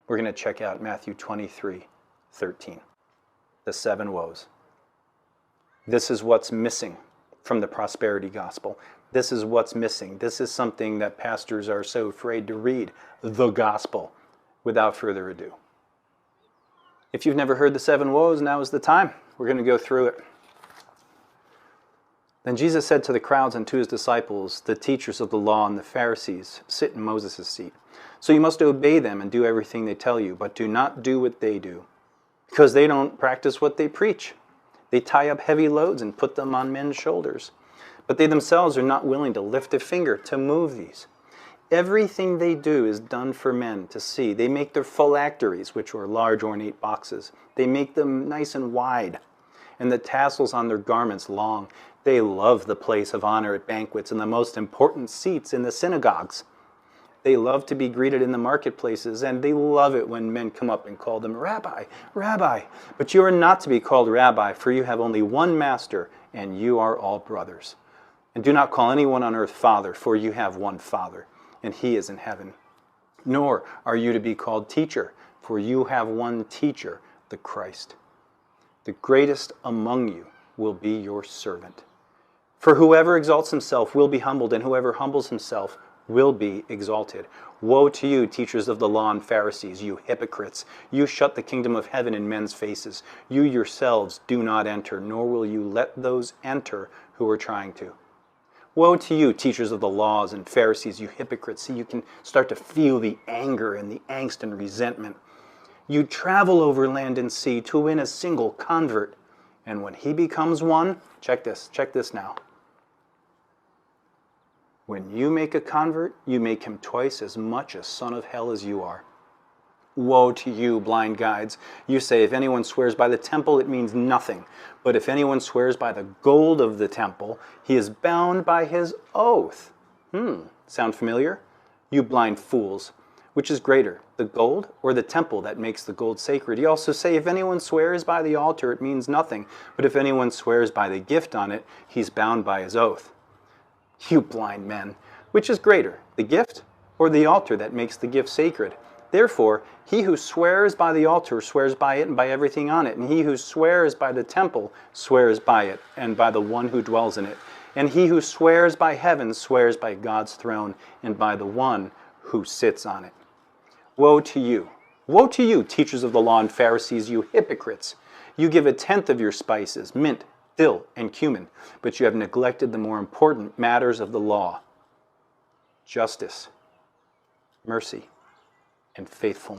We're going to check out Matthew 23:13, the 7 woes. This is what's missing from the prosperity gospel. This is what's missing. This is something that pastors are so afraid to read, the gospel. Without further ado, if you've never heard the 7 woes, now is the time. We're going to go through it. Then Jesus said to the crowds and to his disciples, the teachers of the law and the Pharisees sit in Moses' seat. So you must obey them and do everything they tell you, but do not do what they do, because they don't practice what they preach. They tie up heavy loads and put them on men's shoulders, but they themselves are not willing to lift a finger to move these. Everything they do is done for men to see. They make their phylacteries, which are large ornate boxes. They make them nice and wide, and the tassels on their garments long. They love the place of honor at banquets and the most important seats in the synagogues. They love to be greeted in the marketplaces, and they love it when men come up and call them Rabbi, Rabbi. But you are not to be called Rabbi, for you have only one master, and you are all brothers. And do not call anyone on earth Father, for you have one Father, and he is in heaven. Nor are you to be called teacher, for you have one teacher, the Christ. The greatest among you will be your servant. For whoever exalts himself will be humbled, and whoever humbles himself will be exalted. Woe to you, teachers of the law and Pharisees, you hypocrites! You shut the kingdom of heaven in men's faces. You yourselves do not enter, nor will you let those enter who are trying to. Woe to you, teachers of the laws and Pharisees, you hypocrites! See, you can start to feel the anger and the angst and resentment. You travel over land and sea to win a single convert. And when he becomes one, check this now. When you make a convert, you make him twice as much a son of hell as you are. Woe to you, blind guides! You say, if anyone swears by the temple, it means nothing. But if anyone swears by the gold of the temple, he is bound by his oath. Sound familiar? You blind fools! Which is greater, the gold or the temple that makes the gold sacred? You also say, if anyone swears by the altar, it means nothing. But if anyone swears by the gift on it, he's bound by his oath. You blind men! Which is greater, the gift or the altar that makes the gift sacred? Therefore, he who swears by the altar swears by it and by everything on it. And he who swears by the temple swears by it and by the one who dwells in it. And he who swears by heaven swears by God's throne and by the one who sits on it. Woe to you! Woe to you, teachers of the law and Pharisees, you hypocrites! You give 1/10 of your spices, mint, dill, and cumin, but you have neglected the more important matters of the law: justice, mercy, and faithfulness.